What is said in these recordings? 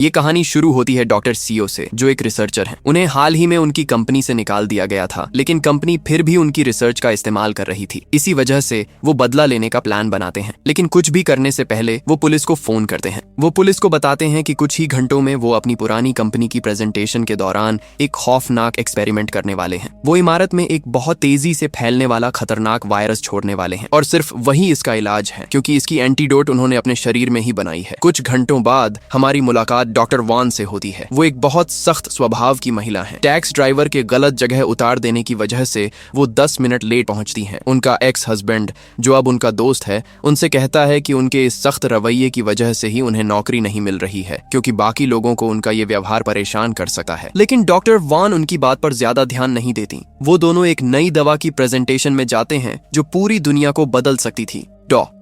ये कहानी शुरू होती है डॉक्टर सीओ से, जो एक रिसर्चर हैं। उन्हें हाल ही में उनकी कंपनी से निकाल दिया गया था, लेकिन कंपनी फिर भी उनकी रिसर्च का इस्तेमाल कर रही थी। इसी वजह से वो बदला लेने का प्लान बनाते हैं, लेकिन कुछ भी करने से पहले वो पुलिस को फोन करते हैं। वो पुलिस को बताते हैं कि कुछ ही घंटों में वो अपनी पुरानी कंपनी की प्रेजेंटेशन के दौरान एक खौफनाक एक्सपेरिमेंट करने वाले हैं। वो इमारत में एक बहुत तेजी से फैलने वाला खतरनाक वायरस छोड़ने वाले हैं, और सिर्फ वही इसका इलाज है, क्योंकि इसकी एंटीडोट उन्होंने अपने शरीर में ही बनाई है। कुछ घंटों बाद हमारी मुलाकात डॉक्टर वान से होती है। वो एक बहुत सख्त स्वभाव की महिला है। टैक्स ड्राइवर के गलत जगह उतार देने की वजह से वो 10 मिनट लेट पहुंचती हैं। उनका एक्स हस्बैंड, जो अब उनका दोस्त है, उनसे कहता है कि उनके इस सख्त रवैये की वजह से ही उन्हें नौकरी नहीं मिल रही है, क्योंकि बाकी लोगों को उनका ये व्यवहार परेशान कर सकता है। लेकिन डॉक्टर वान उनकी बात पर ज्यादा ध्यान नहीं देती। वो दोनों एक नई दवा की प्रेजेंटेशन में जाते हैं जो पूरी दुनिया को बदल सकती थी।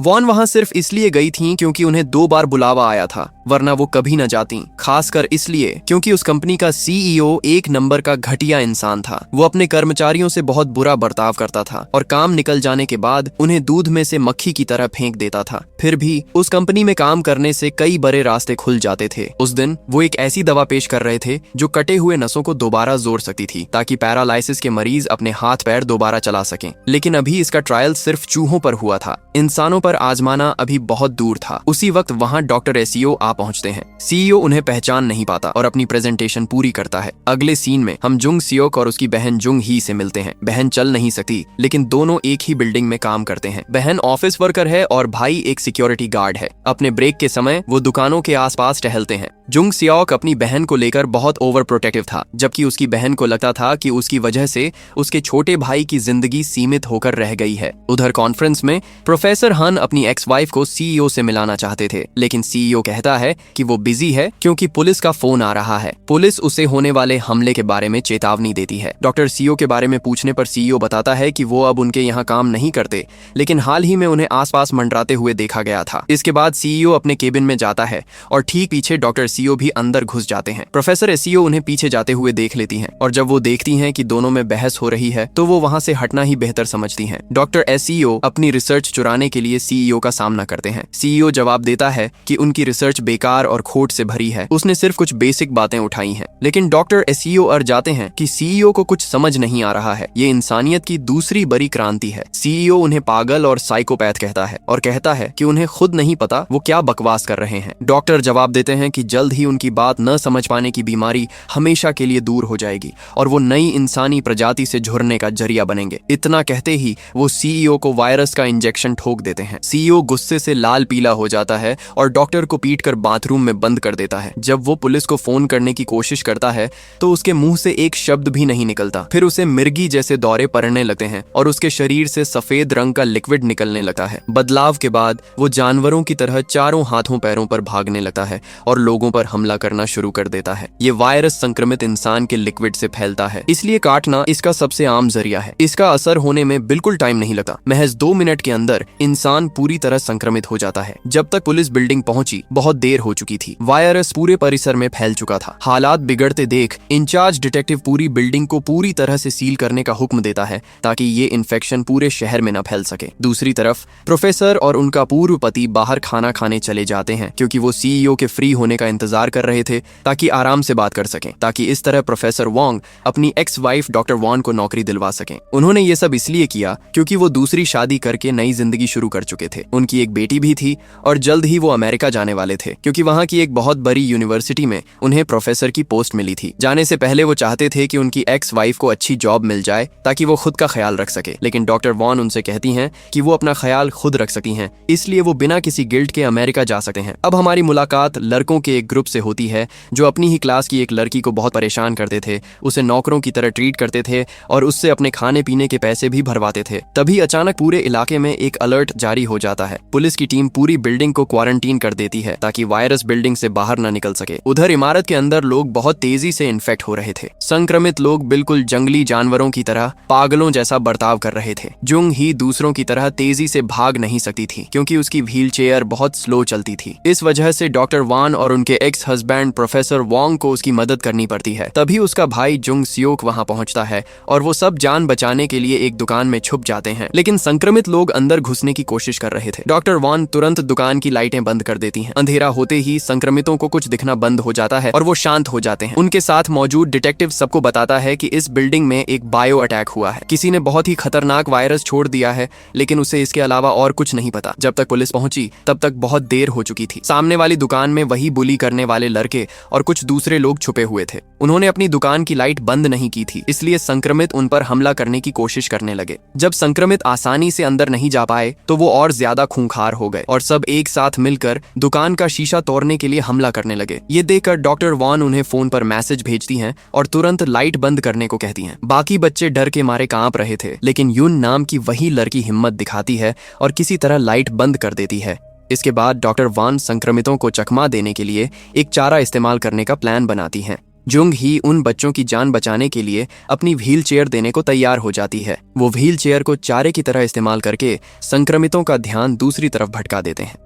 वॉन वहां सिर्फ इसलिए गई थीं क्योंकि उन्हें 2 बार बुलावा आया था, वरना वो कभी न जाती। खासकर इसलिए क्योंकि उस कंपनी का सीईओ एक नंबर का घटिया इंसान था। वो अपने कर्मचारियों से बहुत बुरा बर्ताव करता था और काम निकल जाने के बाद उन्हें दूध में से मक्खी की तरह फेंक देता था। फिर भी उस कंपनी में काम करने से कई बड़े रास्ते खुल जाते थे। उस दिन वो एक ऐसी दवा पेश कर रहे थे जो कटे हुए नसों को दोबारा जोड़ सकती थी, ताकि पैरालाइसिस के मरीज अपने हाथ पैर दोबारा चला सकें। लेकिन अभी इसका ट्रायल सिर्फ चूहों पर हुआ था, इंसानों पर आजमाना अभी बहुत दूर था। उसी वक्त वहां डॉक्टर एसीओ आ पहुंचते हैं। सीईओ उन्हें पहचान नहीं पाता और अपनी प्रेजेंटेशन पूरी करता है। अगले सीन में हम जुंग सियोक और उसकी बहन जुंग ही से मिलते हैं। बहन चल नहीं सकती, लेकिन दोनों एक ही बिल्डिंग में काम करते हैं। बहन ऑफिस वर्कर है और भाई एक सिक्योरिटी गार्ड है। अपने ब्रेक के समय वो दुकानों के आसपास टहलते हैं। जुंग सियोक अपनी बहन को लेकर बहुत ओवर प्रोटेक्टिव था, जबकि उसकी बहन को लगता था कि उसकी वजह से उसके छोटे भाई की जिंदगी सीमित होकर रह गई है। उधर कॉन्फ्रेंस में प्रोफेसर हन अपनी एक्स वाइफ को सीईओ से मिलाना चाहते थे, लेकिन सीईओ कहता है कि वो बिजी है क्योंकि पुलिस का फोन आ रहा है। पुलिस उसे होने वाले हमले के बारे में चेतावनी देती है। डॉक्टर सीईओ के बारे में पूछने पर सीईओ बताता है कि वो अब उनके यहाँ काम नहीं करते, लेकिन हाल ही में उन्हें आसपास मंडराते हुए देखा गया था। इसके बाद सीईओ अपने केबिन में जाता है और ठीक पीछे डॉक्टर सीईओ भी अंदर घुस जाते हैं। प्रोफेसर एसीओ उन्हें पीछे जाते हुए देख लेती हैं, और जब वो देखती हैं कि दोनों में बहस हो रही है तो वो वहां से हटना ही बेहतर समझती हैं। डॉक्टर एसीओ अपनी रिसर्च चुराने के लिए सीईओ का सामना करते हैं। सीईओ जवाब देता है कि उनकी रिसर्च बेकार और खोट से भरी है, उसने सिर्फ कुछ बेसिक बातें उठाई हैं। लेकिन डॉक्टर एसीओ अड़ जाते हैं कि सीईओ को कुछ समझ नहीं आ रहा है, ये इंसानियत की दूसरी बड़ी क्रांति है। सीईओ उन्हें पागल और साइकोपैथ कहता है और कहता है कि उन्हें खुद नहीं पता वो क्या बकवास कर रहे हैं। डॉक्टर जवाब देते हैं कि जल्द ही उनकी बात न समझ पाने की बीमारी हमेशा के लिए दूर हो जाएगी और वो नई इंसानी प्रजाति से झुरने का जरिया बनेंगे। इतना कहते ही वो सीईओ को वायरस का इंजेक्शन ठोक देते हैं। सीईओ गुस्से से लाल पीला हो जाता है और डॉक्टर को पीटकर बाथरूम में बंद कर देता है। जब वो पुलिस को फोन करने की कोशिश करता है तो उसके मुंह से एक शब्द भी नहीं निकलता। फिर उसे मिर्गी जैसे दौरे पड़ने लगते हैं और उसके शरीर से सफेद रंग का लिक्विड निकलने लगता है। बदलाव के बाद वो जानवरों की तरह चारों हाथों पैरों पर भागने लगता है और लोगों पर हमला करना शुरू कर देता है। ये वायरस संक्रमित इंसान के लिक्विड से फैलता है, इसलिए काटना इसका सबसे आम जरिया है। इसका असर होने में बिल्कुल टाइम नहीं लगता। महज 2 मिनट के अंदर इंसान पूरी तरह संक्रमित हो जाता है। जब तक पुलिस बिल्डिंग पहुंची बहुत देर हो चुकी थी। वायरस पूरे परिसर में फैल चुका था। हालात बिगड़ते देख इंचार्ज डिटेक्टिव पूरी बिल्डिंग को पूरी तरह से सील करने का हुक्म देता है, ताकि ये इन्फेक्शन पूरे शहर में न फैल सके। दूसरी तरफ प्रोफेसर और उनका पूर्व पति बाहर खाना खाने चले जाते हैं, क्योंकि वो सीईओ के फ्री होने का इंतजार कर रहे थे ताकि आराम से बात कर सकें, ताकि इस तरह प्रोफेसर वॉन्ग अपनी एक्स वाइफ डॉक्टर वॉन को नौकरी दिलवा सकें। उन्होंने ये सब इसलिए किया क्योंकि वो दूसरी शादी करके नई जिंदगी शुरू कर चुके थे। उनकी एक बेटी भी थी और जल्द ही वो अमेरिका जाने वाले थे, क्योंकि वहां की एक बहुत बड़ी यूनिवर्सिटी में उन्हें प्रोफेसर की पोस्ट मिली थी। जाने से पहले वो चाहते थे कि उनकी एक्स वाइफ को अच्छी जॉब मिल जाए ताकि वो खुद का ख्याल रख सके, लेकिन डॉक्टर वॉन उनसे कहती हैं कि वो अपना ख्याल खुद रख सकती हैं, इसलिए वो बिना किसी गिल्ट के अमेरिका जा सकते हैं। अब हमारी मुलाकात लड़कों के एक ग्रुप से होती है जो अपनी ही क्लास की एक लड़की को बहुत परेशान करते थे, उसे नौकरों की तरह ट्रीट करते थे और उससे अपने खाने पीने के पैसे भी भरवाते थे। तभी अचानक पूरे इलाके में एक अलर्ट जारी हो जाता है। पुलिस की टीम पूरी बिल्डिंग को क्वारंटीन कर देती है ताकि वायरस बिल्डिंग से बाहर न निकल सके। उधर इमारत के अंदर लोग बहुत तेजी से इन्फेक्ट हो रहे थे। संक्रमित लोग बिल्कुल जंगली जानवरों की तरह पागलों जैसा बर्ताव कर रहे थे। जुंग ही दूसरों की तरह तेजी से भाग नहीं सकती थी, क्योंकि उसकी व्हील चेयर बहुत स्लो चलती थी। इस वजह से डॉक्टर वान और उनके एक्स हस्बैंड प्रोफेसर वोंग को उसकी मदद करनी पड़ती है। तभी उसका भाई जुंग सियोक वहां पहुंचता है और वो सब जान बचाने के लिए एक दुकान में छुप जाते हैं, लेकिन संक्रमित लोग अंदर घुसने की कोशिश कर रहे थे। डॉक्टर वॉन तुरंत दुकान की लाइटें बंद कर देती हैं। अंधेरा होते ही संक्रमितों को कुछ दिखना बंद हो जाता है और वो शांत हो जाते हैं। उनके साथ मौजूद डिटेक्टिव सबको बताता है कि इस बिल्डिंग में एक बायो अटैक हुआ है, किसी ने बहुत ही खतरनाक वायरस छोड़ दिया है, लेकिन उसे इसके अलावा और कुछ नहीं पता। जब तक पुलिस पहुंची तब तक बहुत देर हो चुकी थी। सामने वाली दुकान में वही बुली करने वाले लड़के और कुछ दूसरे लोग छुपे हुए थे। उन्होंने अपनी दुकान की लाइट बंद नहीं की थी, इसलिए संक्रमित उन पर हमला करने की कोशिश करने लगे। जब संक्रमित आसानी से अंदर नहीं जा पाए तो वो और ज्यादा खूंखार हो गए और सब एक साथ मिलकर दुकान का शीशा तोड़ने के लिए हमला करने लगे। ये देखकर डॉक्टर वॉन उन्हें फोन पर मैसेज भेजती हैं और तुरंत लाइट बंद करने को कहती हैं। बाकी बच्चे डर के मारे कांप रहे थे, लेकिन यून नाम की वही लड़की हिम्मत दिखाती है और किसी तरह लाइट बंद कर देती है। इसके बाद डॉक्टर वॉन संक्रमितों को चकमा देने के लिए एक चारा इस्तेमाल करने का प्लान बनाती हैं। जुंग ही उन बच्चों की जान बचाने के लिए अपनी व्हील चेयर देने को तैयार हो जाती है। वो व्हील चेयर को चारे की तरह इस्तेमाल करके संक्रमितों का ध्यान दूसरी तरफ भटका देते हैं।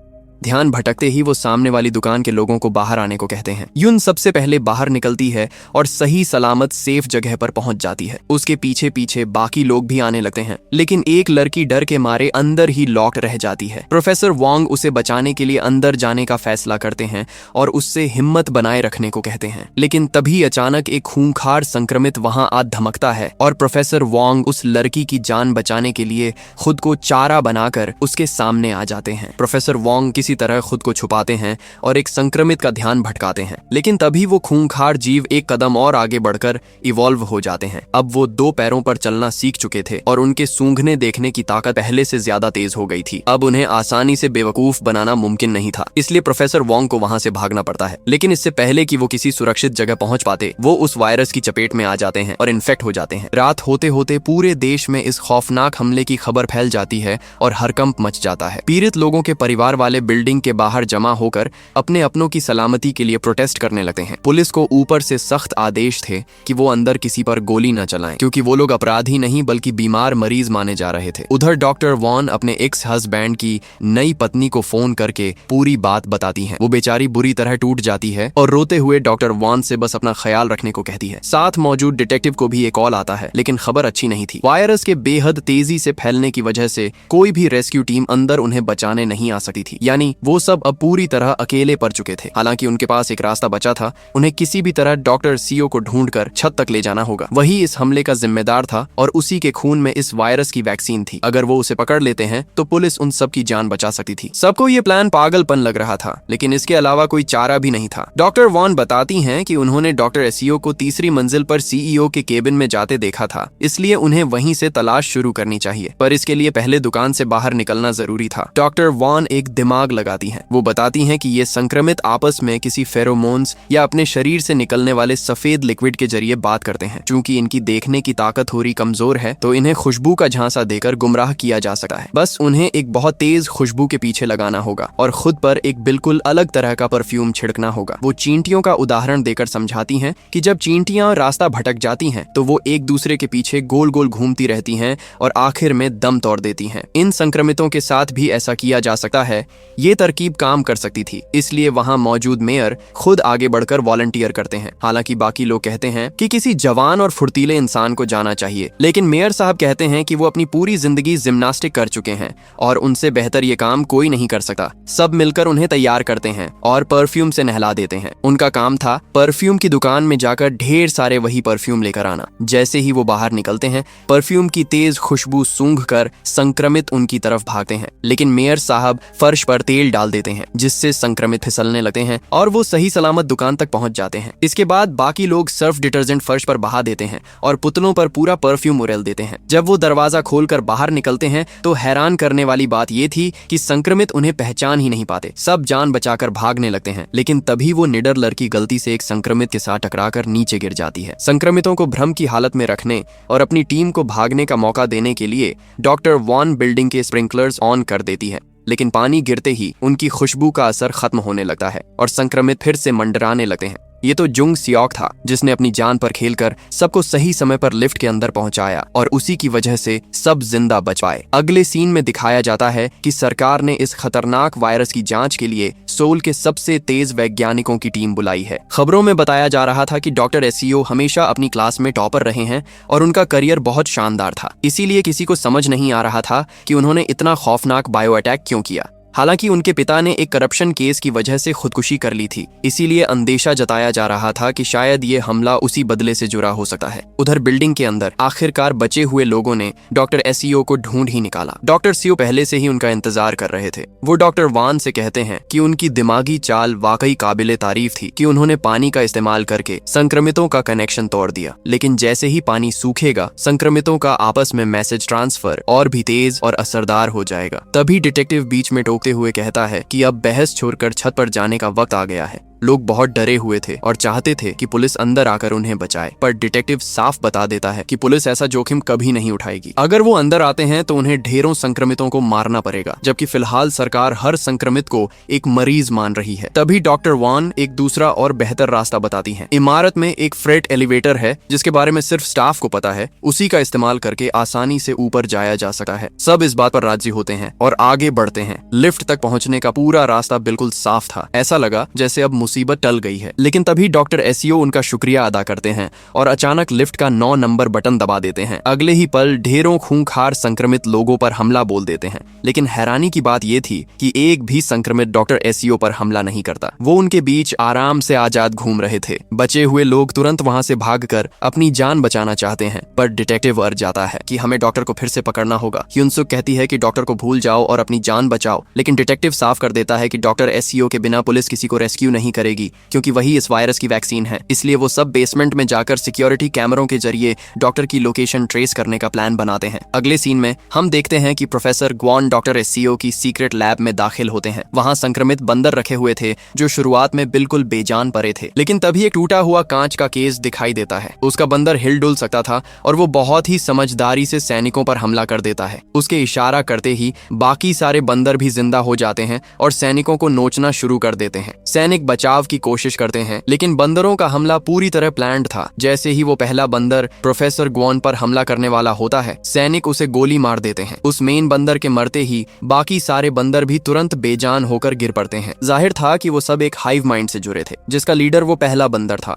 ध्यान भटकते ही वो सामने वाली दुकान के लोगों को बाहर आने को कहते हैं। यून सबसे पहले बाहर निकलती है और सही सलामत सेफ जगह पर पहुंच जाती है। उसके पीछे पीछे बाकी लोग भी आने लगते हैं, लेकिन एक लड़की डर के मारे अंदर ही लॉक्ड रह जाती है। प्रोफेसर वोंग उसे बचाने के लिए अंदर जाने का फैसला करते हैं और उससे हिम्मत बनाए रखने को कहते हैं, लेकिन तभी अचानक एक खूंखार संक्रमित वहां आ धमकता है और प्रोफेसर वोंग उस लड़की की जान बचाने के लिए खुद को चारा बनाकर उसके सामने आ जाते हैं। प्रोफेसर वोंग किसी तरह खुद को छुपाते हैं और एक संक्रमित का ध्यान भटकाते हैं, लेकिन तभी वो खूंखार जीव एक कदम और आगे बढ़कर इवॉल्व हो जाते हैं। अब वो 2 पैरों पर चलना सीख चुके थे और उनके सूंघने देखने की ताकत पहले से ज्यादा तेज हो गई थी। अब उन्हें आसानी से बेवकूफ बनाना मुमकिन नहीं था, इसलिए प्रोफेसर वोंग को वहां से भागना पड़ता है। लेकिन इससे पहले कि वो किसी सुरक्षित जगह पहुंच पाते, वो उस वायरस की चपेट में आ जाते हैं और इन्फेक्ट हो जाते हैं। रात होते होते पूरे देश में इस खौफनाक हमले की खबर फैल जाती है और हड़कंप मच जाता है। पीड़ित लोगों के परिवार वाले बिल्डिंग के बाहर जमा होकर अपने अपनों की सलामती के लिए प्रोटेस्ट करने लगते हैं। पुलिस को ऊपर से सख्त आदेश थे कि वो अंदर किसी पर गोली न चलाएं, क्योंकि वो लोग अपराधी नहीं बल्कि बीमार मरीज माने जा रहे थे। उधर डॉक्टर वॉन अपने एक्स हस्बैंड की नई पत्नी को फोन करके पूरी बात बताती हैं। वो बेचारी बुरी तरह टूट जाती है और रोते हुए डॉक्टर वॉन से बस अपना ख्याल रखने को कहती है। साथ मौजूद डिटेक्टिव को भी एक कॉल आता है, लेकिन खबर अच्छी नहीं थी। वायरस के बेहद तेजी से फैलने की वजह से कोई भी रेस्क्यू टीम अंदर उन्हें बचाने नहीं आ सकती थी, यानी वो सब अब पूरी तरह अकेले पड़ चुके थे। हालांकि उनके पास एक रास्ता बचा था, उन्हें किसी भी तरह डॉक्टर सीओ को ढूंढकर छत तक ले जाना होगा। वही इस हमले का जिम्मेदार था और उसी के खून में इस वायरस की वैक्सीन थी। अगर वो उसे पकड़ लेते हैं तो पुलिस उन सब की जान बचा सकती थी। सबको ये प्लान पागलपन लग रहा था, लेकिन इसके अलावा कोई चारा भी नहीं था। डॉक्टर वॉन बताती हैं कि उन्होंने डॉक्टर एसीओ को तीसरी मंजिल पर सीईओ के केबिन में जाते देखा था, इसलिए उन्हें वहीं से तलाश शुरू करनी चाहिए, पर इसके लिए पहले दुकान से बाहर निकलना जरूरी था। डॉक्टर वॉन एक दिमाग लगाती हैं। वो बताती हैं कि ये संक्रमित आपस में किसी फेरोमोन्स या अपने शरीर से निकलने वाले सफेद लिक्विड के जरिए बात करते हैं। चूंकि इनकी देखने की ताकत थोड़ी कमजोर है, तो इन्हें खुशबू का झांसा देकर गुमराह किया जा सकता है। बस उन्हें एक बहुत तेज खुशबू के पीछे लगाना होगा और खुद पर एक बिल्कुल अलग तरह का परफ्यूम छिड़कना होगा। वो चींटियों का उदाहरण देकर समझाती हैं कि जब चींटियां रास्ता भटक जाती हैं तो वो एक दूसरे के पीछे गोल गोल घूमती रहती हैं और आखिर में दम तोड़ देती हैं। इन संक्रमितों के साथ भी ऐसा किया जा सकता है। ये तरकीब काम कर सकती थी, इसलिए वहां मौजूद मेयर खुद आगे बढ़कर वॉलंटियर करते हैं। हालांकि बाकी लोग कहते हैं कि किसी जवान और फुर्तीले इंसान को जाना चाहिए, लेकिन मेयर साहब कहते हैं कि वो अपनी पूरी जिंदगी जिम्नास्टिक कर चुके हैं और उनसे बेहतर ये काम कोई नहीं कर सकता। सब मिलकर उन्हें तैयार करते हैं और परफ्यूम से नहला देते हैं। उनका काम था परफ्यूम की दुकान में जाकर ढेर सारे वही परफ्यूम लेकर आना। जैसे ही वो बाहर निकलते हैं, परफ्यूम की तेज खुशबू सूंघकर संक्रमित उनकी तरफ भागते हैं, लेकिन मेयर साहब फर्श पर तेल डाल देते हैं, जिससे संक्रमित फिसलने लगते हैं और वो सही सलामत दुकान तक पहुंच जाते हैं। इसके बाद बाकी लोग सर्फ डिटर्जेंट फर्श पर बहा देते हैं और पुतलों पर पूरा परफ्यूम उड़ेल देते हैं। जब वो दरवाजा खोलकर बाहर निकलते हैं तो हैरान करने वाली बात ये थी कि संक्रमित उन्हें पहचान ही नहीं पाते। सब जान बचाकर भागने लगते हैं, लेकिन तभी वो निडर लड़की गलती से एक संक्रमित के साथ टकराकर नीचे गिर जाती है। संक्रमितों को भ्रम की हालत में रखने और अपनी टीम को भागने का मौका देने के लिए डॉक्टर वॉन बिल्डिंग के स्प्रिंकलर्स ऑन कर देती है, लेकिन पानी गिरते ही उनकी खुशबू का असर खत्म होने लगता है और संक्रमित फिर से मंडराने लगते हैं। ये तो जुंग सियोक था जिसने अपनी जान पर खेलकर सबको सही समय पर लिफ्ट के अंदर पहुंचाया और उसी की वजह से सब जिंदा बच पाए। अगले सीन में दिखाया जाता है कि सरकार ने इस खतरनाक वायरस की जांच के लिए सोल के सबसे तेज वैज्ञानिकों की टीम बुलाई है। खबरों में बताया जा रहा था कि डॉक्टर एससीओ हमेशा अपनी क्लास में टॉपर रहे हैं और उनका करियर बहुत शानदार था, इसीलिए किसी को समझ नहीं आ रहा था कि उन्होंने इतना खौफनाक बायो अटैक क्यों किया। हालांकि उनके पिता ने एक करप्शन केस की वजह से खुदकुशी कर ली थी, इसीलिए अंदेशा जताया जा रहा था कि शायद ये हमला उसी बदले से जुड़ा हो सकता है। उधर बिल्डिंग के अंदर आखिरकार बचे हुए लोगों ने डॉक्टर एससीओ को ढूंढ ही निकाला। डॉक्टर सीओ पहले से ही उनका इंतजार कर रहे थे। वो डॉक्टर वान से कहते हैं कि उनकी दिमागी चाल वाकई काबिले तारीफ थी कि उन्होंने पानी का इस्तेमाल करके संक्रमितों का कनेक्शन तोड़ दिया, लेकिन जैसे ही पानी सूखेगा संक्रमितों का आपस में मैसेज ट्रांसफर और भी तेज और असरदार हो जाएगा। तभी डिटेक्टिव बीच में हुए कहता है कि अब बहस छोड़कर छत पर जाने का वक्त आ गया है। लोग बहुत डरे हुए थे और चाहते थे कि पुलिस अंदर आकर उन्हें बचाए, पर डिटेक्टिव साफ बता देता है कि पुलिस ऐसा जोखिम कभी नहीं उठाएगी। अगर वो अंदर आते हैं तो उन्हें ढेरों संक्रमितों को मारना पड़ेगा, जबकि फिलहाल सरकार हर संक्रमित को एक मरीज मान रही है। तभी डॉक्टर वान एक दूसरा और बेहतर रास्ता बताती हैं। इमारत में एक फ्रेट एलिवेटर है जिसके बारे में सिर्फ स्टाफ को पता है, उसी का इस्तेमाल करके आसानी से ऊपर जाया जा सकता है। सब इस बात पर राजी होते हैं और आगे बढ़ते हैं। लिफ्ट तक पहुंचने का पूरा रास्ता बिल्कुल साफ था, ऐसा लगा जैसे अब मुसीबत टल गई है। लेकिन तभी डॉक्टर एससीओ उनका शुक्रिया अदा करते हैं और अचानक लिफ्ट का 9 नंबर बटन दबा देते हैं। अगले ही पल ढेरों खूंखार संक्रमित लोगों पर हमला बोल देते हैं। लेकिन हैरानी की बात यह थी कि एक भी संक्रमित डॉक्टर एससीओ पर हमला नहीं करता। वो उनके बीच आराम से आजाद घूम रहे थे। बचे हुए लोग तुरंत वहां से भागकर अपनी जान बचाना चाहते हैं, पर डिटेक्टिव अड़ जाता है कि हमें डॉक्टर को फिर से पकड़ना होगा। ह्युनसुक कहती है कि डॉक्टर को भूल जाओ और अपनी जान बचाओ, लेकिन डिटेक्टिव साफ कर देता है कि डॉक्टर एससीओ के बिना पुलिस किसी को रेस्क्यू नहीं करेगी, क्योंकि वही इस वायरस की वैक्सीन है। इसलिए वो सब बेसमेंट में जाकर सिक्योरिटी कैमरों के जरिए डॉक्टर की लोकेशन ट्रेस करने का प्लान बनाते हैं। अगले सीन में हम देखते हैं कि प्रोफेसर ग्वान डॉक्टर एससीओ की सीक्रेट लैब में दाखिल होते हैं। वहां संक्रमित बंदर रखे हुए थे जो शुरुआत में बिल्कुल बेजान पड़े थे, लेकिन तभी एक टूटा हुआ कांच का केस दिखाई देता है। उसका बंदर हिल डुल सकता था और वो बहुत ही समझदारी से सैनिकों पर हमला कर देता है। उसके इशारा करते ही बाकी सारे बंदर भी जिंदा हो जाते हैं और सैनिकों को नोचना शुरू कर देते हैं। सैनिक बचाव की कोशिश करते हैं, लेकिन बंदरों का हमला पूरी तरह प्लान्ड था। जैसे ही वो पहला बंदर प्रोफेसर ग्वान पर हमला करने वाला होता है, सैनिक उसे गोली मार देते हैं। उस मेन बंदर के मरते ही बाकी सारे बंदर भी तुरंत बेजान होकर गिर पड़ते हैं। जाहिर था कि वो सब एक हाइव माइंड से जुड़े थे, जिसका लीडर वो पहला बंदर था।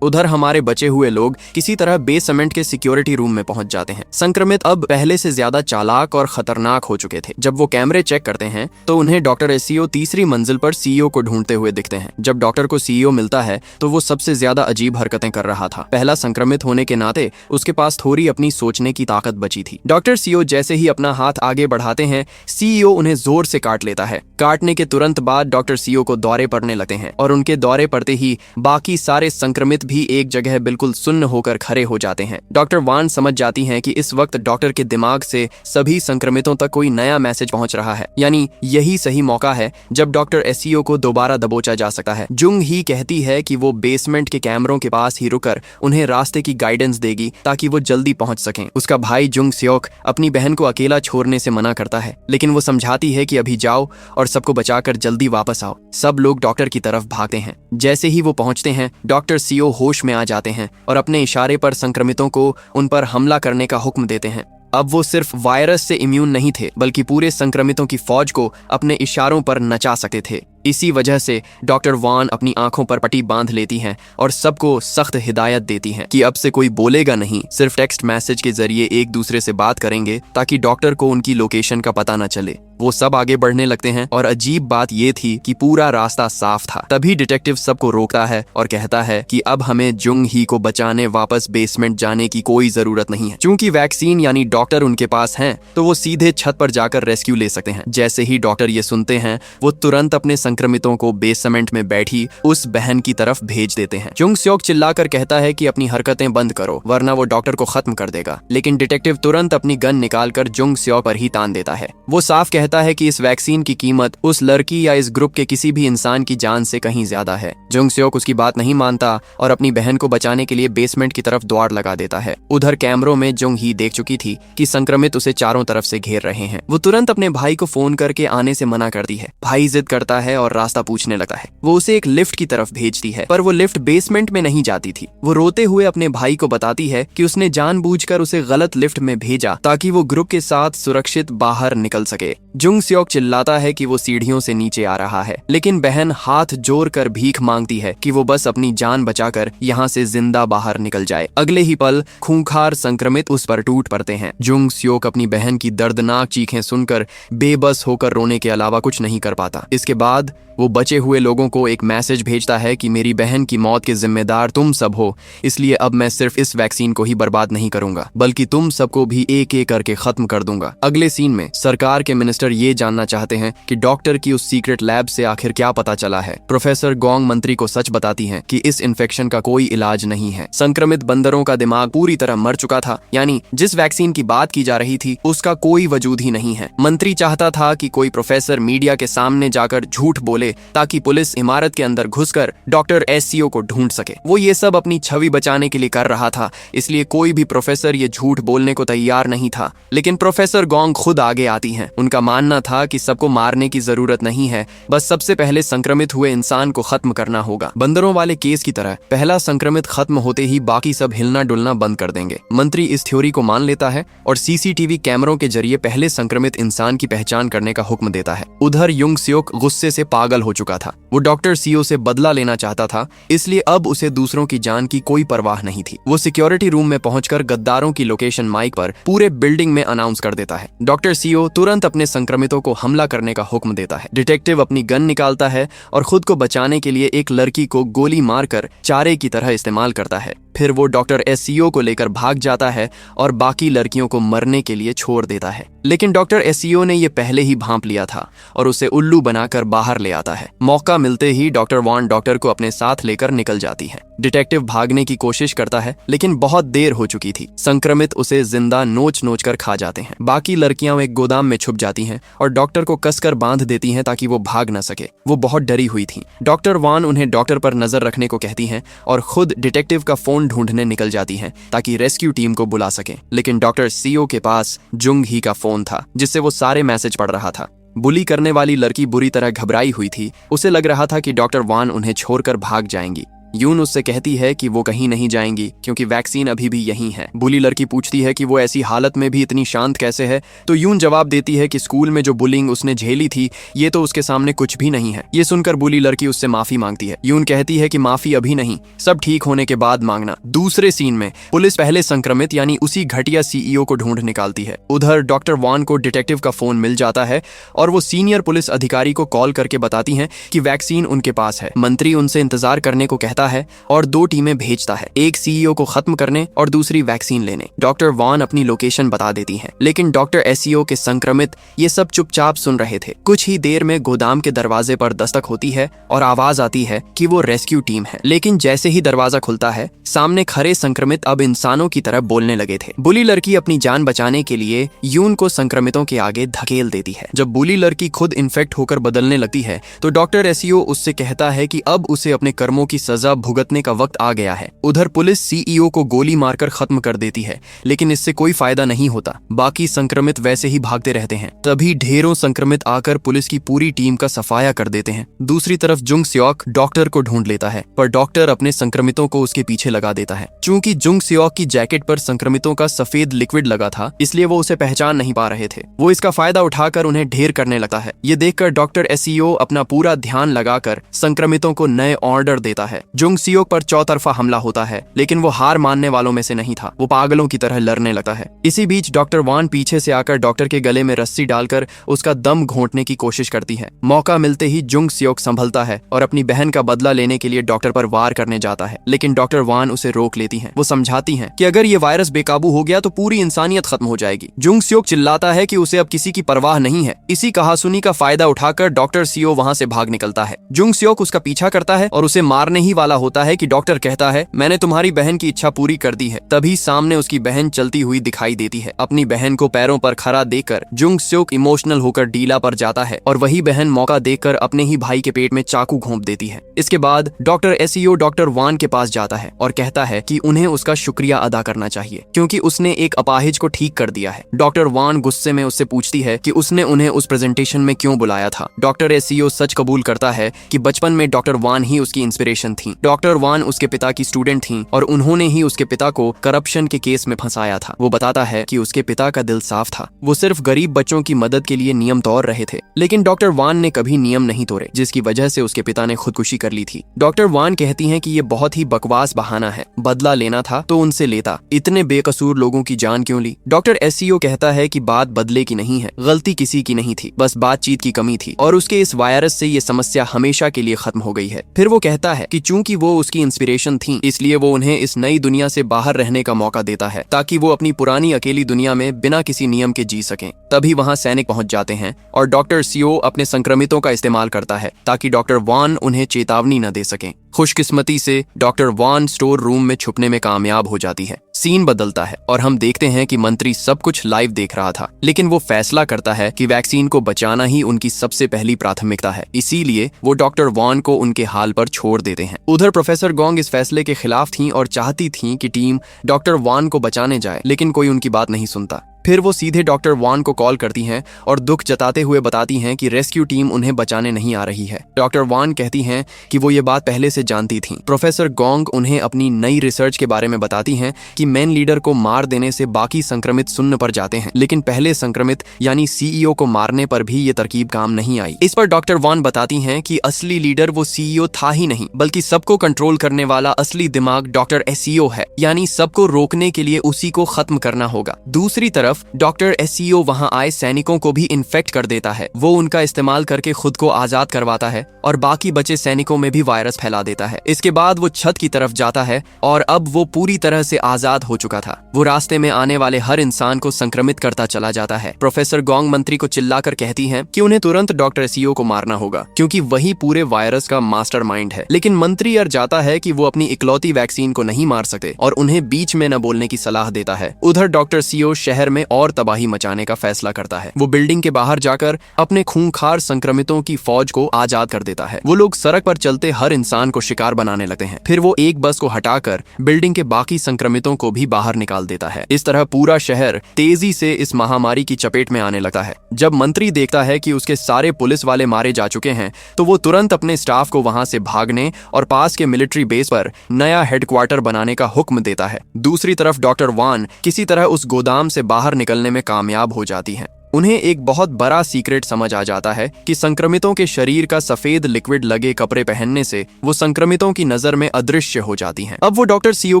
उधर हमारे बचे हुए लोग किसी तरह बेसमेंट के सिक्योरिटी रूम में पहुंच जाते हैं। संक्रमित अब पहले से ज्यादा चालाक और खतरनाक हो चुके थे। जब वो कैमरे चेक करते हैं तो उन्हें डॉक्टर एससीओ तीसरी मंजिल पर सीईओ को ढूंढते हुए दिखते हैं। जब डॉक्टर को सीईओ मिलता है तो वो सबसे ज्यादा अजीब हरकतें कर रहा था। पहला संक्रमित होने के नाते उसके पास थोड़ी अपनी सोचने की ताकत बची थी। डॉक्टर सीईओ जैसे ही अपना हाथ आगे बढ़ाते हैं, सीईओ उन्हें जोर से काट लेता है। काटने के तुरंत बाद डॉक्टर सीईओ को दौरे पड़ने लगते हैं और उनके दौरे पड़ते ही बाकी सारे संक्रमित भी एक जगह बिल्कुल सुन्न होकर खड़े हो जाते हैं। डॉक्टर वान समझ जाती हैं कि इस वक्त डॉक्टर के दिमाग से सभी संक्रमितों तक कोई नया मैसेज पहुंच रहा है, यानी यही सही मौका है जब डॉक्टर एससीओ को दोबारा दबोचा जा सकता है। जुंग ही कहती है कि वो बेसमेंट के कैमरों के पास ही रुककर उन्हें रास्ते की गाइडेंस देगी ताकि वो जल्दी पहुंच सकें। उसका भाई जुंग सियोक अपनी बहन को अकेला छोड़ने से मना करता है, लेकिन वो समझाती है कि अभी जाओ और सबको बचाकर जल्दी वापस आओ। सब लोग डॉक्टर की तरफ भागते हैं। जैसे ही वो पहुंचते हैं, डॉक्टर सीओ होश में आ जाते हैं और अपने इशारे पर संक्रमितों को उन पर हमला करने का हुक्म देते हैं। अब वो सिर्फ वायरस से इम्यून नहीं थे, बल्कि पूरे संक्रमितों की फौज को अपने इशारों पर नचा सकते थे। इसी वजह से डॉक्टर वान अपनी आंखों पर पट्टी बांध लेती हैं और सबको सख्त हिदायत देती हैं कि अब से कोई बोलेगा नहीं, सिर्फ टेक्स्ट मैसेज के जरिए एक दूसरे से बात करेंगे ताकि डॉक्टर को उनकी लोकेशन का पता न चले। वो सब आगे बढ़ने लगते हैं और अजीब बात ये थी कि पूरा रास्ता साफ था। तभी डिटेक्टिव सबको रोकता है और कहता है कि अब हमें जुंग ही को बचाने वापस बेसमेंट जाने की कोई जरूरत नहीं है। चूंकि वैक्सीन यानी डॉक्टर उनके पास हैं, तो वो सीधे छत पर जाकर रेस्क्यू ले सकते हैं। जैसे ही डॉक्टर ये सुनते हैं, वो तुरंत अपने संक्रमितों को बेसमेंट में बैठी उस बहन की तरफ भेज देते हैं। जुंग सियोक चिल्लाकर कहता है कि अपनी हरकतें बंद करो, वरना वो डॉक्टर को खत्म कर देगा। लेकिन डिटेक्टिव तुरंत अपनी गन निकालकर जुंग सियोक पर ही तान देता है। वो साफ कहता है कि इस वैक्सीन की कीमत उस लड़की या इस ग्रुप के किसी भी इंसान की जान से कहीं ज्यादा है। जुंग सियोक उसकी बात नहीं मानता और अपनी बहन को बचाने के लिए बेसमेंट की तरफ द्वार लगा देता है। उधर कैमरों में जुंग ही देख चुकी थी कि संक्रमित उसे चारों तरफ से घेर रहे हैं। वो तुरंत अपने भाई को फोन करके आने से मना करती है। भाई जिद करता है और रास्ता पूछने लगता है। वो उसे एक लिफ्ट की तरफ भेजती है, पर वो लिफ्ट बेसमेंट में नहीं जाती थी। वो रोते हुए अपने भाई को बताती है कि उसने जानबूझकर उसे गलत लिफ्ट में भेजा ताकि वो ग्रुप के साथ सुरक्षित बाहर निकल सके। जुंग सियोक चिल्लाता है कि वो सीढ़ियों से नीचे आ रहा है, लेकिन बहन हाथ जोड़कर भीख मांगती है कि वो बस अपनी जान बचाकर यहाँ से जिंदा बाहर निकल जाए। अगले ही पल खूंखार संक्रमित उस पर टूट पड़ते हैं। जुंग सियोक अपनी बहन की दर्दनाक चीखें सुनकर बेबस होकर रोने के अलावा कुछ नहीं कर पाता। इसके बाद वो बचे हुए लोगों को एक मैसेज भेजता है कि मेरी बहन की मौत के जिम्मेदार तुम सब हो, इसलिए अब मैं सिर्फ इस वैक्सीन को ही बर्बाद नहीं करूंगा बल्कि तुम सबको भी एक एक करके खत्म कर दूंगा। अगले सीन में सरकार के मिनिस्टर ये जानना चाहते हैं कि डॉक्टर की उस सीक्रेट लैब से आखिर क्या पता चला है। प्रोफेसर गोंग मंत्री को सच बताती हैं कि इस इन्फेक्शन का कोई इलाज नहीं है। संक्रमित बंदरों का दिमाग पूरी तरह मर चुका था, यानी जिस वैक्सीन की बात की जा रही थी उसका कोई वजूद ही नहीं है। मंत्री चाहता था कि कोई प्रोफेसर मीडिया के सामने जाकर झूठ बोले ताकि पुलिस इमारत के अंदर घुसकर डॉक्टर एससीओ को ढूंढ सके। वो ये सब अपनी छवि बचाने के लिए कर रहा था, इसलिए कोई भी प्रोफेसर ये झूठ बोलने को तैयार नहीं था। लेकिन प्रोफेसर गोंग खुद आगे आती हैं। उनका मानना था कि सबको मारने की जरूरत नहीं है, बस सबसे पहले संक्रमित हुए इंसान को खत्म करना होगा। बंदरों वाले केस की तरह पहला संक्रमित खत्म होते ही बाकी सब हिलना डुलना बंद कर देंगे। मंत्री इस थ्योरी को मान लेता है और सीसीटीवी कैमरों के जरिए पहले संक्रमित इंसान की पहचान करने का हुक्म देता है। उधर युंग सियोक गुस्से से पागल हो चुका था। वो डॉक्टर सीओ से बदला लेना चाहता था, इसलिए अब उसे दूसरों की जान की कोई परवाह नहीं थी। वो सिक्योरिटी रूम में पहुंचकर गद्दारों की लोकेशन माइक पर पूरे बिल्डिंग में अनाउंस कर देता है। डॉक्टर सीओ तुरंत अपने संक्रमितों को हमला करने का हुक्म देता है। डिटेक्टिव अपनी गन निकालता है और खुद को बचाने के लिए एक लड़की को गोली मारकर चारे की तरह इस्तेमाल करता है। फिर वो डॉक्टर एससीओ को लेकर भाग जाता है और बाकी लड़कियों को मरने के लिए छोड़ देता है। लेकिन डॉक्टर एससीओ ने ये पहले ही भांप लिया था और उसे उल्लू बनाकर बाहर ले आता है। मौका मिलते ही डॉक्टर वान डॉक्टर को अपने साथ लेकर निकल जाती है। डिटेक्टिव भागने की कोशिश करता है, लेकिन बहुत देर हो चुकी थी। संक्रमित उसे जिंदा नोच नोच कर खा जाते हैं। बाकी लड़कियां एक गोदाम में छुप जाती हैं और डॉक्टर को कसकर बांध देती हैं ताकि वो भाग न सके। वो बहुत डरी हुई थी। डॉक्टर वान उन्हें डॉक्टर पर नजर रखने को कहती हैं और खुद डिटेक्टिव का फोन ढूंढने निकल जाती हैं ताकि रेस्क्यू टीम को बुला सके। लेकिन डॉक्टर सीओ के पास जुंग ही का फोन था जिससे वो सारे मैसेज पढ़ रहा था। बुली करने वाली लड़की बुरी तरह घबराई हुई थी। उसे लग रहा था कि डॉक्टर वान उन्हें छोड़कर भाग जाएंगी। यून उससे कहती है कि वो कहीं नहीं जाएंगी क्योंकि वैक्सीन अभी भी यहीं है। बुली लड़की पूछती है कि वो ऐसी हालत में भी इतनी शांत कैसे है, तो यून जवाब देती है कि स्कूल में जो बुलिंग उसने झेली थी ये तो उसके सामने कुछ भी नहीं है। ये सुनकर बुली लड़की उससे माफी मांगती है। यून कहती है कि माफी अभी नहीं, सब ठीक होने के बाद मांगना। दूसरे सीन में पुलिस पहले संक्रमित यानी उसी घटिया सीईओ को ढूंढ निकालती है। उधर डॉक्टर वान को डिटेक्टिव का फोन मिल जाता है और वो सीनियर पुलिस अधिकारी को कॉल करके बताती हैं कि वैक्सीन उनके पास है। मंत्री उनसे इंतजार करने को कहता है और 2 टीमें भेजता है, एक सीईओ को खत्म करने और दूसरी वैक्सीन लेने। डॉक्टर वान अपनी लोकेशन बता देती हैं, लेकिन डॉक्टर एससीओ के संक्रमित ये सब चुपचाप सुन रहे थे। कुछ ही देर में गोदाम के दरवाजे पर दस्तक होती है और आवाज आती है कि वो रेस्क्यू टीम है। लेकिन जैसे ही दरवाजा खुलता है, सामने खड़े संक्रमित अब इंसानों की तरह बोलने लगे थे। बुली लड़की अपनी जान बचाने के लिए यून को संक्रमितों के आगे धकेल देती है। जब बुली लड़की खुद इन्फेक्ट होकर बदलने लगती है तो डॉक्टर एससीओ उससे कहता है कि अब उसे अपने कर्मों की सजा भुगतने का वक्त आ गया है। उधर पुलिस सीईओ को गोली मारकर खत्म कर देती है, लेकिन इससे कोई फायदा नहीं होता। बाकी संक्रमित वैसे ही भागते रहते हैं। तभी ढेरों संक्रमित आकर पुलिस की पूरी टीम का सफाया कर देते हैं। दूसरी तरफ जुंग सियोक डॉक्टर को ढूंढ लेता है, पर डॉक्टर अपने संक्रमितों को उसके पीछे लगा देता है। चूंकि जुंग सियोक की जैकेट पर संक्रमितों का सफेद लिक्विड लगा था, इसलिए वो उसे पहचान नहीं पा रहे थे। वो इसका फायदा उठाकर उन्हें ढेर करने लगता है। ये देखकर डॉक्टर एससीओ अपना पूरा ध्यान लगाकर संक्रमितों को नए ऑर्डर देता है। जुंग सियोक पर चौतरफा हमला होता है, लेकिन वो हार मानने वालों में से नहीं था। वो पागलों की तरह लड़ने लगता है। इसी बीच डॉक्टर वान पीछे से आकर डॉक्टर के गले में रस्सी डालकर उसका दम घोंटने की कोशिश करती है। मौका मिलते ही जुंग सियोक संभलता है और अपनी बहन का बदला लेने के लिए डॉक्टर पर वार करने जाता है, लेकिन डॉक्टर वान उसे रोक लेती हैं। वो समझाती हैं कि अगर ये वायरस बेकाबू हो गया तो पूरी इंसानियत खत्म हो जाएगी। जुंग सियोक चिल्लाता है कि उसे अब किसी की परवाह नहीं है। इसी कहासुनी का फायदा उठाकर डॉक्टर सीओ वहां से भाग निकलता है। जुंग सियोक उसका पीछा करता है और उसे मारने ही वाला वाला होता है कि डॉक्टर कहता है मैंने तुम्हारी बहन की इच्छा पूरी कर दी है। तभी सामने उसकी बहन चलती हुई दिखाई देती है। अपनी बहन को पैरों पर खड़ा देखकर जुंग स्योक इमोशनल होकर डीला पर जाता है और वही बहन मौका देखकर अपने ही भाई के पेट में चाकू घोंप देती है। इसके बाद डॉक्टर एसईओ डॉक्टर वान के पास जाता है और कहता है कि उन्हें उसका शुक्रिया अदा करना चाहिए क्योंकि उसने एक अपाहिज को ठीक कर दिया है। डॉक्टर वान गुस्से में उससे पूछती है कि उसने उन्हें उस प्रेजेंटेशन में क्यों बुलाया था। डॉक्टर एसईओ सच कबूल करता है कि बचपन में डॉक्टर वान ही उसकी इंस्पिरेशन थी। डॉक्टर वान उसके पिता की स्टूडेंट थी और उन्होंने ही उसके पिता को करप्शन के केस में फंसाया था। वो बताता है कि उसके पिता का दिल साफ था, वो सिर्फ गरीब बच्चों की मदद के लिए नियम तोड़ रहे थे, लेकिन डॉक्टर वान ने कभी नियम नहीं तोड़े, जिसकी वजह से उसके पिता ने खुदकुशी कर ली थी। डॉक्टर वान कहती हैं कि ये बहुत ही बकवास बहाना है, बदला लेना था तो उनसे लेता, इतने बेकसूर लोगों की जान क्यों ली। डॉक्टर एसईओ कहता है कि बात बदले की नहीं है, गलती किसी की नहीं थी, बस बातचीत की कमी थी और उसके इस वायरस से ये समस्या हमेशा के लिए खत्म हो गई है। फिर वो कहता है कि चूंकि वो उसकी इंस्पिरेशन थी इसलिए वो उन्हें इस नई दुनिया से बाहर रहने का मौका देता है ताकि वो अपनी पुरानी अकेली दुनिया में बिना किसी नियम के जी सकें। तभी वहां सैनिक पहुंच जाते हैं और डॉक्टर सीओ अपने संक्रमितों का इस्तेमाल करता है ताकि डॉक्टर वान उन्हें चेतावनी न दे सकें। खुशकिस्मती से डॉक्टर वान स्टोर रूम में छुपने में कामयाब हो जाती है। सीन बदलता है और हम देखते हैं कि मंत्री सब कुछ लाइव देख रहा था, लेकिन वो फैसला करता है कि वैक्सीन को बचाना ही उनकी सबसे पहली प्राथमिकता है, इसीलिए वो डॉक्टर वान को उनके हाल पर छोड़ देते हैं। उधर प्रोफेसर गोंग इस फैसले के खिलाफ थी और चाहती थी कि टीम डॉक्टर वान को बचाने जाए, लेकिन कोई उनकी बात नहीं सुनता। फिर वो सीधे डॉक्टर वान को कॉल करती हैं और दुख जताते हुए बताती हैं कि रेस्क्यू टीम उन्हें बचाने नहीं आ रही है। डॉक्टर वान कहती हैं कि वो ये बात पहले से जानती थीं। प्रोफेसर गोंग उन्हें अपनी नई रिसर्च के बारे में बताती हैं कि मेन लीडर को मार देने से बाकी संक्रमित सुन्न पर जाते हैं, लेकिन पहले संक्रमित यानी सीईओ को मारने पर भी ये तरकीब काम नहीं आई। इस पर डॉक्टर वान बताती हैं कि असली लीडर वो सीईओ था ही नहीं, बल्कि सबको कंट्रोल करने वाला असली दिमाग डॉक्टर एसईओ है, यानी सबको रोकने के लिए उसी को खत्म करना होगा। दूसरी तरफ डॉक्टर एसईओ वहां आए सैनिकों को भी इन्फेक्ट कर देता है। वो उनका इस्तेमाल करके खुद को आजाद करवाता है और बाकी बचे सैनिकों में भी वायरस फैला देता है। इसके बाद वो छत की तरफ जाता है और अब वो पूरी तरह से आजाद हो चुका था। वो रास्ते में आने वाले हर इंसान को संक्रमित करता चला जाता है। प्रोफेसर गोंग मंत्री को चिल्लाकर कहती हैं कि उन्हें तुरंत डॉक्टर एसईओ को मारना होगा क्योंकि वही पूरे वायरस का मास्टरमाइंड है, लेकिन मंत्री अर जाता है कि वो अपनी इकलौती वैक्सीन को नहीं मार सकते और उन्हें बीच में न बोलने की सलाह देता है। उधर डॉक्टर सीओ शहर में और तबाही मचाने का फैसला करता है। वो बिल्डिंग के बाहर जाकर अपने खूंखार संक्रमितों की फौज को आजाद कर देता है। वो लोग सड़क पर चलते हर इंसान को शिकार बनाने लगते हैं। फिर वो एक बस को हटाकर बिल्डिंग के बाकी संक्रमितों को भी बाहर निकाल देता है। इस तरह पूरा शहर तेजी से इस महामारी की चपेट में आने लगता है। जब मंत्री देखता है कि उसके सारे पुलिस वाले मारे जा चुके हैं तो वो तुरंत अपने स्टाफ को वहां से भागने और पास के मिलिट्री बेस पर नया हेडक्वार्टर बनाने का हुक्म देता है। दूसरी तरफ डॉक्टर वान किसी तरह उस गोदाम से बाहर निकलने में कामयाब हो जाती हैं। उन्हें एक बहुत बड़ा सीक्रेट समझ आ जाता है कि संक्रमितों के शरीर का सफेद लिक्विड लगे कपड़े पहनने से वो संक्रमितों की नजर में अदृश्य हो जाती हैं। अब वो डॉक्टर सीओ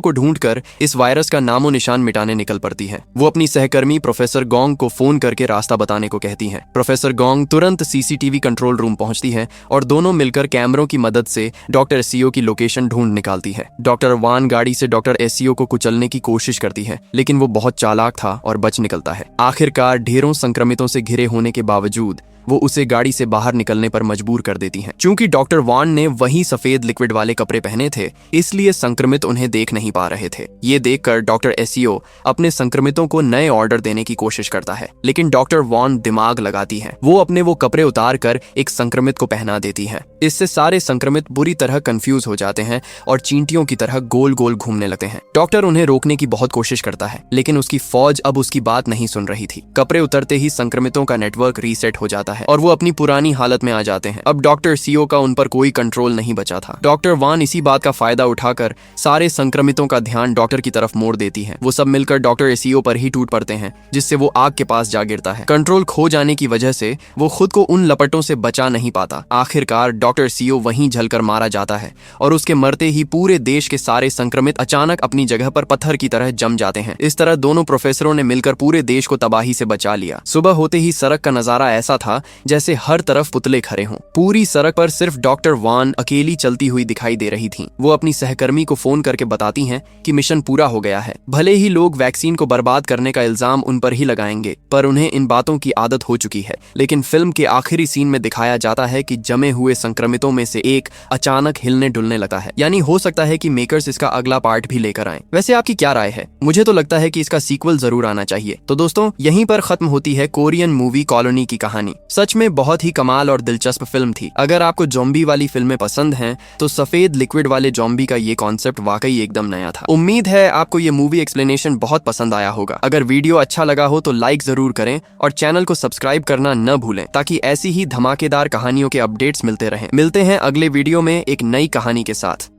को ढूंढकर इस वायरस का नामो निशान मिटाने निकल पड़ती है। वो अपनी सहकर्मी प्रोफेसर गोंग को फोन करके रास्ता बताने को कहती हैं। प्रोफेसर गोंग तुरंत सीसीटीवी कंट्रोल रूम पहुंचती है और दोनों मिलकर कैमरों की मदद से डॉक्टर सीओ की लोकेशन ढूंढ निकालती है। डॉक्टर वान गाड़ी से डॉक्टर एसईओ को कुचलने की कोशिश करती है, लेकिन वो बहुत चालाक था और बच निकलता है। आखिरकार ढेरों संक्रमितों से घिरे होने के बावजूद वो उसे गाड़ी से बाहर निकलने पर मजबूर कर देती हैं। चूंकि डॉक्टर वान ने वही सफेद लिक्विड वाले कपड़े पहने थे, इसलिए संक्रमित उन्हें देख नहीं पा रहे थे। ये देखकर डॉक्टर एसईओ अपने संक्रमितों को नए ऑर्डर देने की कोशिश करता है, लेकिन डॉक्टर वान दिमाग लगाती है। वो अपने वो कपड़े उतार कर एक संक्रमित को पहना देती है। इससे सारे संक्रमित बुरी तरह कंफ्यूज हो जाते हैं और चींटियों की तरह गोल गोल घूमने लगते हैं। डॉक्टर उन्हें रोकने की बहुत कोशिश करता है, लेकिन उसकी फौज अब उसकी बात नहीं सुन रही थी। कपड़े उतरते ही संक्रमितों का नेटवर्क रीसेट हो जाता है और वो अपनी पुरानी हालत में आ जाते हैं। अब डॉक्टर सीओ का उन पर कोई कंट्रोल नहीं बचा था। डॉक्टर वान इसी बात का फायदा उठाकर सारे संक्रमितों का ध्यान डॉक्टर की तरफ मोड़ देती है। वो सब मिलकर डॉक्टर एसईओ पर ही टूट पड़ते हैं, जिससे वो आग के पास जा गिरता है। कंट्रोल खो जाने की वजह से वो खुद को उन लपटों से बचा नहीं पाता। आखिरकार डॉक्टर सीओ वहीं जलकर मारा जाता है और उसके मरते ही पूरे देश के सारे संक्रमित अचानक अपनी जगह पर पत्थर की तरह जम जाते हैं। इस तरह दोनों प्रोफेसरों ने मिलकर पूरे देश को तबाही से बचा लिया। सुबह होते ही सड़क का नजारा ऐसा था लगा जैसे हर तरफ पुतले खड़े हों। पूरी सड़क पर सिर्फ डॉक्टर वान अकेली चलती हुई दिखाई दे रही थीं। वो अपनी सहकर्मी को फोन करके बताती हैं कि मिशन पूरा हो गया है। भले ही लोग वैक्सीन को बर्बाद करने का इल्जाम उन पर ही लगाएंगे, पर उन्हें इन बातों की आदत हो चुकी है। लेकिन फिल्म के आखिरी सीन में दिखाया जाता है कि जमे हुए संक्रमितों में से एक अचानक हिलने डुलने लगता है। यानी हो सकता है कि मेकर्स इसका अगला पार्ट भी लेकर आएं। वैसे आपकी क्या राय है? मुझे तो लगता है कि इसका सीक्वल जरूर आना चाहिए। तो दोस्तों, यहीं पर खत्म होती है कोरियन मूवी कॉलोनी की कहानी। सच में बहुत ही कमाल और दिलचस्प फिल्म थी। अगर आपको ज़ॉम्बी वाली फिल्में पसंद हैं तो सफेद लिक्विड वाले ज़ॉम्बी का ये कॉन्सेप्ट वाकई एकदम नया था। उम्मीद है आपको ये मूवी एक्सप्लेनेशन बहुत पसंद आया होगा। अगर वीडियो अच्छा लगा हो तो लाइक जरूर करें और चैनल को सब्सक्राइब करना न भूलें, ताकि ऐसी ही धमाकेदार कहानियों के अपडेट्स मिलते रहें। मिलते हैं अगले वीडियो में एक नई कहानी के साथ।